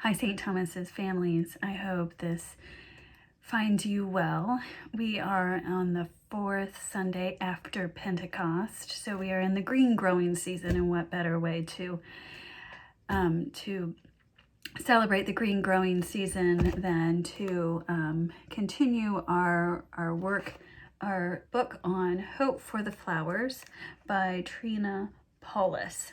Hi, St. Thomas's families. I hope this finds you well. We are on the fourth Sunday after Pentecost, so we are in the green growing season, and what better way to celebrate the green growing season than to continue our work, our book on Hope for the Flowers by Trina Paulus.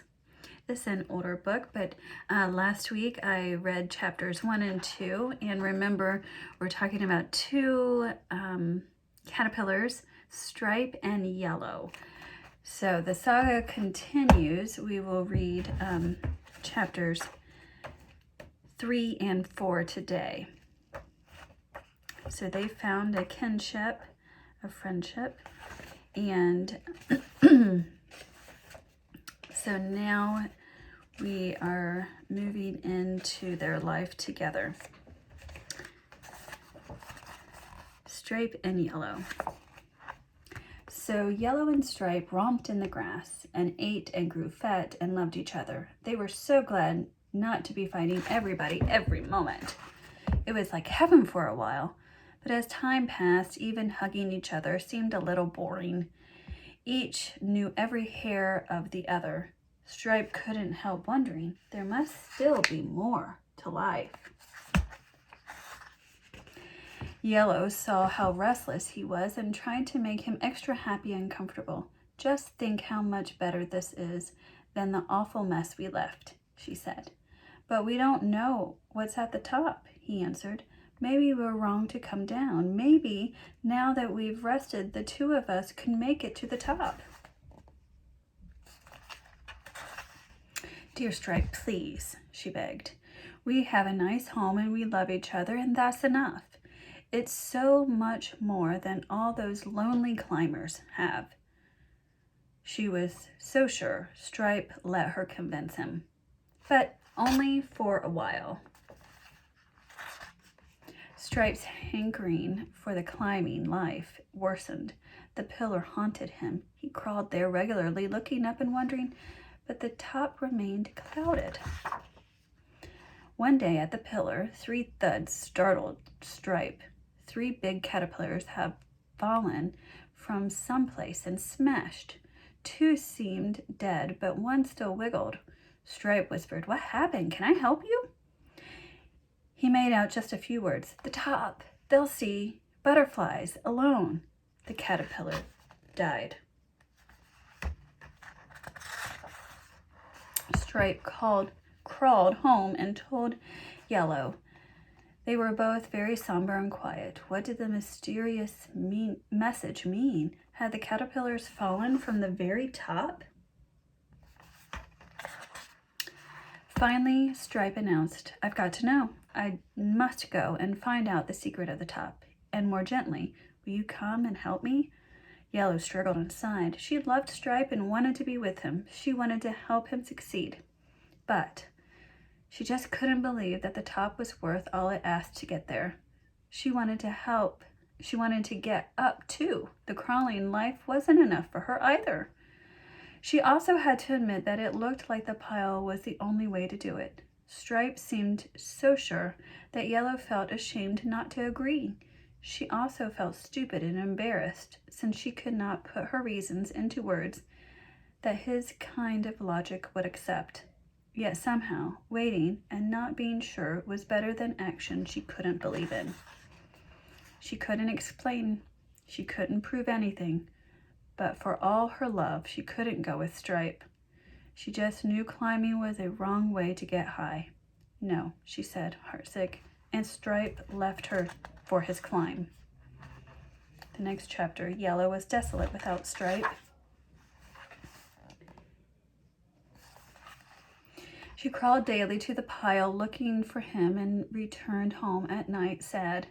This is an older book, but last week I read chapters 1 and 2, and remember we're talking about two caterpillars, Stripe and Yellow. So the saga continues. We will read chapters 3 and 4 today. So they found a kinship, a friendship, and so now we are moving into their life together. Stripe and Yellow. So Yellow and Stripe romped in the grass and ate and grew fat and loved each other. They were so glad not to be fighting everybody every moment. It was like heaven for a while, but as time passed, even hugging each other seemed a little boring. Each knew every hair of the other. Stripe couldn't help wondering, there must still be more to life. Yellow saw how restless he was and tried to make him extra happy and comfortable. Just think how much better this is than the awful mess we left, she said. But we don't know what's at the top, he answered. Maybe we're wrong to come down. Maybe now that we've rested, the two of us can make it to the top. Dear Stripe, please, she begged. We have a nice home and we love each other, and that's enough. It's so much more than all those lonely climbers have. She was so sure. Stripe let her convince him, but only for a while. Stripe's hankering for the climbing life worsened. The pillar haunted him. He crawled there regularly, looking up and wondering, but the top remained clouded. One day at the pillar, 3 thuds startled Stripe. 3 big caterpillars had fallen from someplace and smashed. 2 seemed dead, but 1 still wiggled. Stripe whispered, "What happened? Can I help you?" He made out just a few words. "The top. They'll see. Butterflies. Alone." The caterpillar died. Stripe crawled home and told Yellow. They were both very somber and quiet. What did the mysterious message mean? Had the caterpillars fallen from the very top? Finally, Stripe announced, "I've got to know. I must go and find out the secret of the top." And more gently, "Will you come and help me?" Yellow struggled and sighed. She loved Stripe and wanted to be with him. She wanted to help him succeed. But she just couldn't believe that the top was worth all it asked to get there. She wanted to help. She wanted to get up too. The crawling life wasn't enough for her either. She also had to admit that it looked like the pile was the only way to do it. Stripe seemed so sure that Yellow felt ashamed not to agree. She also felt stupid and embarrassed, since she could not put her reasons into words that his kind of logic would accept. Yet somehow, waiting and not being sure was better than action she couldn't believe in. She couldn't explain. She couldn't prove anything. But for all her love, she couldn't go with Stripe. She just knew climbing was a wrong way to get high. "No," she said, heartsick, and Stripe left her for his climb. The next chapter, Yellow was desolate without Stripe. She crawled daily to the pile looking for him and returned home at night sad,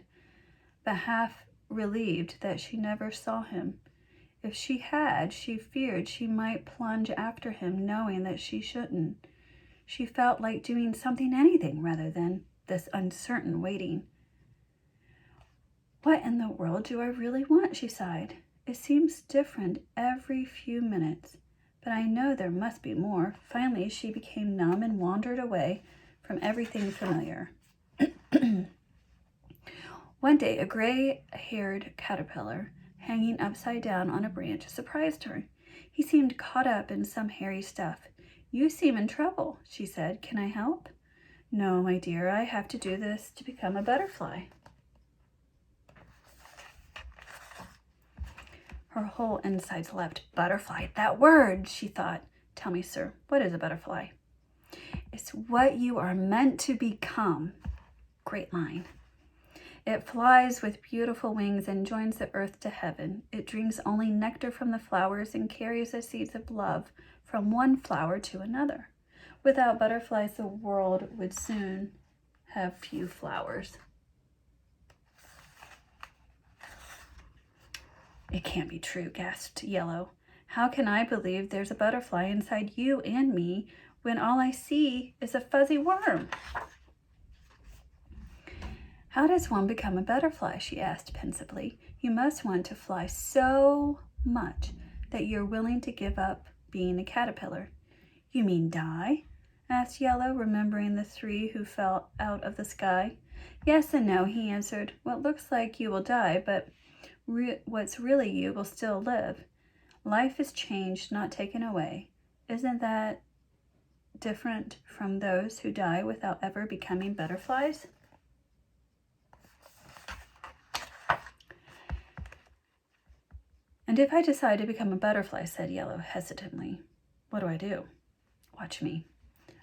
but half relieved that she never saw him. If she had, she feared she might plunge after him knowing that she shouldn't. She felt like doing something, anything, rather than this uncertain waiting. "What in the world do I really want?" she sighed. "It seems different every few minutes. But I know there must be more." Finally, she became numb and wandered away from everything familiar. One day, a gray-haired caterpillar, hanging upside down on a branch, surprised her. He seemed caught up in some hairy stuff. "You seem in trouble," she said. "Can I help?" "No, my dear, I have to do this to become a butterfly." Her whole insides leapt. Butterfly, that word, she thought. "Tell me, sir, what is a butterfly?" "It's what you are meant to become." Great line. "It flies with beautiful wings and joins the earth to heaven. It drinks only nectar from the flowers and carries the seeds of love from one flower to another. Without butterflies, the world would soon have few flowers." "It can't be true," gasped Yellow. "How can I believe there's a butterfly inside you and me when all I see is a fuzzy worm?" "How does one become a butterfly?" she asked pensively. "You must want to fly so much that you're willing to give up being a caterpillar." "You mean die?" asked Yellow, remembering the three who fell out of the sky. "Yes and no," he answered. "What looks like you will die, but what's really you will still live. Life is changed, not taken away. Isn't that different from those who die without ever becoming butterflies?" "And if I decide to become a butterfly," said Yellow hesitantly, "what do I do?" "Watch me.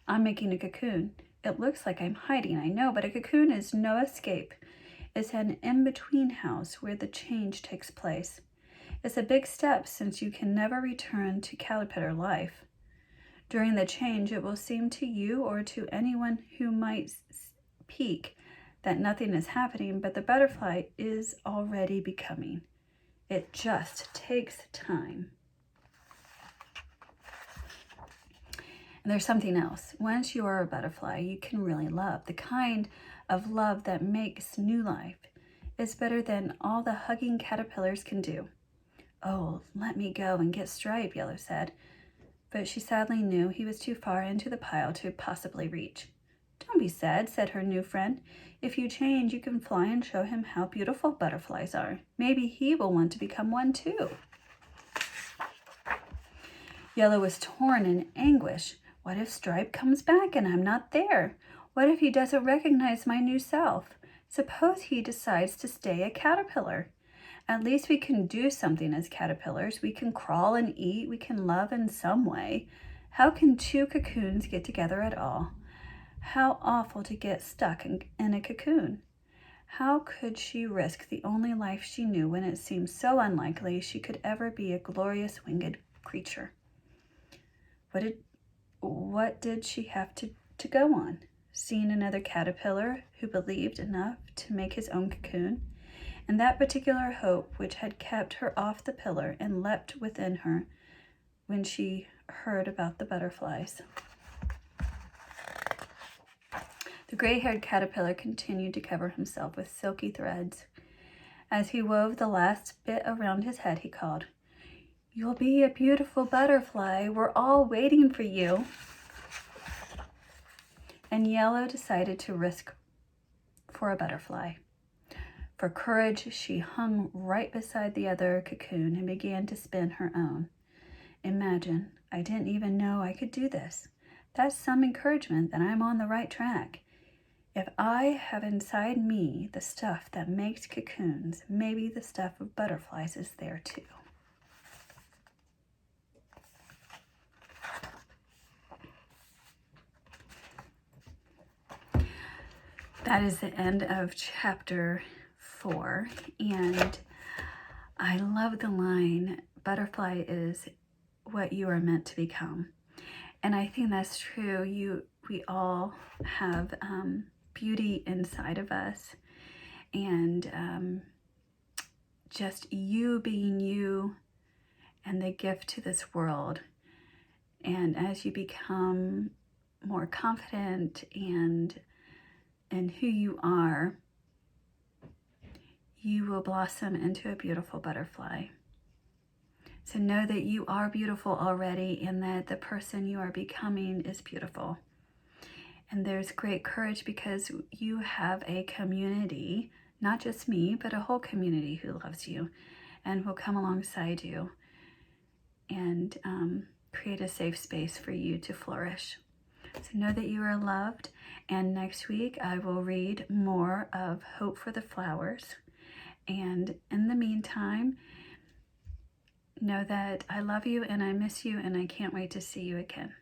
I'm making a cocoon. It looks like I'm hiding, I know, but a cocoon is no escape. It's an in-between house where the change takes place. It's a big step since you can never return to caterpillar life. During the change, it will seem to you or to anyone who might peek that nothing is happening, but the butterfly is already becoming. It just takes time." And there's something else. Once you are a butterfly, you can really love. The kind of love that makes new life. It's better than all the hugging caterpillars can do. "Oh, let me go and get Stripe," Yellow said. But she sadly knew he was too far into the pile to possibly reach. "Don't be sad," said her new friend. "If you change, you can fly and show him how beautiful butterflies are. Maybe he will want to become one too." Yellow was torn in anguish. What if Stripe comes back and I'm not there? What if he doesn't recognize my new self? Suppose he decides to stay a caterpillar? At least we can do something as caterpillars. We can crawl and eat. We can love in some way. How can two cocoons get together at all? How awful to get stuck in a cocoon. How could she risk the only life she knew when it seemed so unlikely she could ever be a glorious winged creature? What did she have to go on? Seeing another caterpillar who believed enough to make his own cocoon? And that particular hope which had kept her off the pillar and leapt within her when she heard about the butterflies. The gray-haired caterpillar continued to cover himself with silky threads. As he wove the last bit around his head, he called, "You'll be a beautiful butterfly. We're all waiting for you." And Yellow decided to risk for a butterfly. For courage, she hung right beside the other cocoon and began to spin her own. "Imagine, I didn't even know I could do this. That's some encouragement that I'm on the right track. If I have inside me the stuff that makes cocoons, maybe the stuff of butterflies is there too." That is the end of chapter 4, and I love the line, "Butterfly is what you are meant to become." And I think that's true. We all have beauty inside of us, and just you being you and the gift to this world. And as you become more confident and who you are, you will blossom into a beautiful butterfly. So know that you are beautiful already and that the person you are becoming is beautiful. And there's great courage because you have a community, not just me, but a whole community who loves you and will come alongside you and create a safe space for you to flourish. So know that you are loved, and next week I will read more of Hope for the Flowers. And in the meantime, know that I love you and I miss you and I can't wait to see you again.